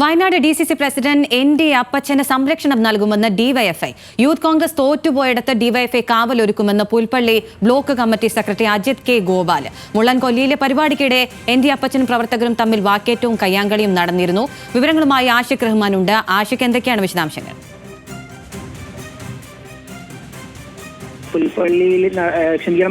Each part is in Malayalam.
വയനാട് DCC പ്രസിഡന്റ് ND അപ്പച്ചന് സംരക്ഷണം നൽകുമെന്ന് ഡിവൈഎഫ്ഐ. യൂത്ത് കോൺഗ്രസ് തോറ്റുപോയിടത്ത് ഡിവൈഎഫ്ഐ കാവലൊരുക്കുമെന്ന് Pulpally block committee secretary Ajith K Gopal. മുള്ളൻകൊല്ലിയിലെ പരിപാടിക്കിടെ ND അപ്പച്ചനും പ്രവർത്തകരും തമ്മിൽ വാക്കേറ്റവും കയ്യാങ്കളിയും നടന്നിരുന്നു. വിവരങ്ങളുമായി ആഷിഖ് റഹ്മാൻ ഉണ്ട്. ആഷിഖ്, എന്തൊക്കെയാണ് വിശദാംശങ്ങൾ?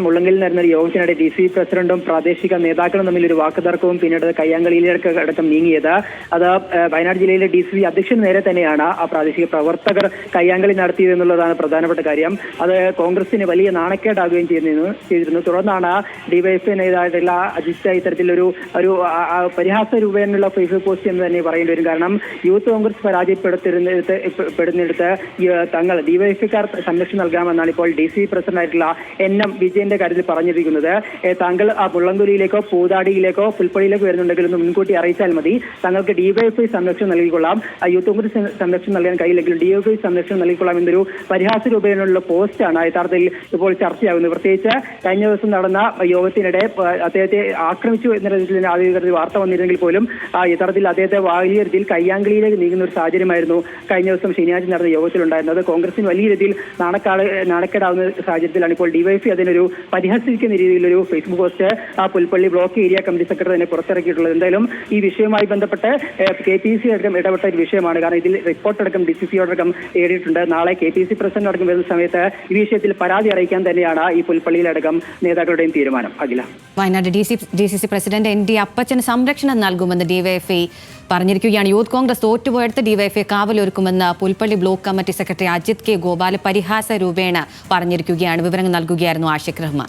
മുള്ളങ്കലിൽ നടന്ന യോഗത്തിനിടെ DCC പ്രസിഡന്റും പ്രാദേശിക നേതാക്കളും തമ്മിൽ ഒരു വാക്കുതർക്കവും പിന്നീട് കയ്യാങ്കളിയിലേക്ക് അടക്കം നീങ്ങിയത്. അത് വയനാട് ജില്ലയിലെ DCC അധ്യക്ഷൻ നേരെ തന്നെയാണ് ആ പ്രാദേശിക പ്രവർത്തകർ കയ്യാങ്കളി നടത്തിയതെന്നുള്ളതാണ് പ്രധാനപ്പെട്ട കാര്യം. അത് കോൺഗ്രസിന് വലിയ നാണക്കേടാകുകയും ചെയ്തിരുന്നു. തുടർന്നാണ് ഡിവൈഎഫ്ഐ നേതാവായിട്ടുള്ള അജിത് ഇത്തരത്തിലൊരു പരിഹാസ രൂപേണയുള്ള ഫേസ്ബുക്ക് പോസ്റ്റ് എന്ന് തന്നെ പറയേണ്ടി വരും. കാരണം യൂത്ത് കോൺഗ്രസ് പരാജയപ്പെടുന്നിടത്ത് തങ്ങൾ ഡിവൈഎഫ്ഐക്കാർ സംരക്ഷണം നൽകാമെന്നാണ് ഇപ്പോൾ DCC പ്രസിഡന്റായിട്ടുള്ള NM വിജയന്റെ കാര്യത്തിൽ പറഞ്ഞിരിക്കുന്നത്. താങ്കൾ ആ മുള്ളംകൊല്ലിയിലേക്കോ പൂതാടിയിലേക്കോ പുൽപ്പള്ളിയിലേക്കോ വരുന്നുണ്ടെങ്കിൽ ഒന്ന് മുൻകൂട്ടി അറിയിച്ചാൽ മതി. തങ്ങൾക്ക് ഡിവൈഎഫ്ഐ സംരക്ഷണം നൽകിക്കൊള്ളാം. യൂത്ത് കോൺഗ്രസ് സംരക്ഷണം നൽകാൻ കഴിയില്ലെങ്കിലും DFI സംരക്ഷണം നൽകിക്കൊള്ളാം എന്നൊരു പരിഹാസ രൂപേണയുള്ള പോസ്റ്റാണ് യഥാർത്ഥത്തിൽ ഇപ്പോൾ ചർച്ചയാകുന്നത്. പ്രത്യേകിച്ച് കഴിഞ്ഞ ദിവസം നടന്ന യോഗത്തിനിടെ അദ്ദേഹത്തെ ആക്രമിച്ചു എന്ന രീതിയിൽ ആദ്യ വാർത്ത വന്നിരുന്നെങ്കിൽ പോലും യഥാർത്ഥത്തിൽ അദ്ദേഹത്തെ വലിയ രീതിയിൽ കയ്യാങ്കളിയിലേക്ക് നീങ്ങുന്ന ഒരു സാഹചര്യമായിരുന്നു കഴിഞ്ഞ ദിവസം ശനിയാഴ്ച നടന്ന യോഗത്തിലുണ്ടായിരുന്നത്. കോൺഗ്രസിന് വലിയ രീതിയിൽ നാണക്കേടാവുന്ന സാഹചര്യത്തിലാണ് ഇപ്പോൾ ഡിവൈഎഫ്ഐ അതിനൊരു പരിഹസിക്കുന്ന രീതിയിലൊരു Facebook post Pulpally block area committee secretary തന്നെ പുറത്തിറക്കിയിട്ടുള്ളത്. എന്തായാലും ഈ വിഷയവുമായി ബന്ധപ്പെട്ട് KPC അടക്കം ഇടപെട്ട ഒരു വിഷയമാണ്. കാരണം ഇതിൽ റിപ്പോർട്ടടക്കം DCCയോടക്കം നേടിയിട്ടുണ്ട്. നാളെ KPC പ്രസിഡന്റ് അടക്കം വരുന്ന സമയത്ത് ഈ വിഷയത്തിൽ പരാതി അറിയിക്കാൻ തന്നെയാണ് ഈ പുൽപ്പള്ളിയിലടക്കം നേതാക്കളുടെയും തീരുമാനം. Akhila, Wayanad DCC president ND അപ്പച്ചന് സംരക്ഷണം നൽകുമെന്ന് ഡിവൈഎഫ്ഐ പറഞ്ഞിരിക്കുകയാണ്. യൂത്ത് കോൺഗ്രസ് തോറ്റുപോയെടുത്ത് ഡിവൈഎഫ്ഐ കാവലൊരുക്കുമെന്ന് Pulpally block committee secretary Ajith K Gopal പരിഹാസ രൂപേണ പറഞ്ഞിരിക്കുകയാണ്. വിവരങ്ങൾ നൽകുകയായിരുന്നു ആഷിഖ് റഹ്മാൻ.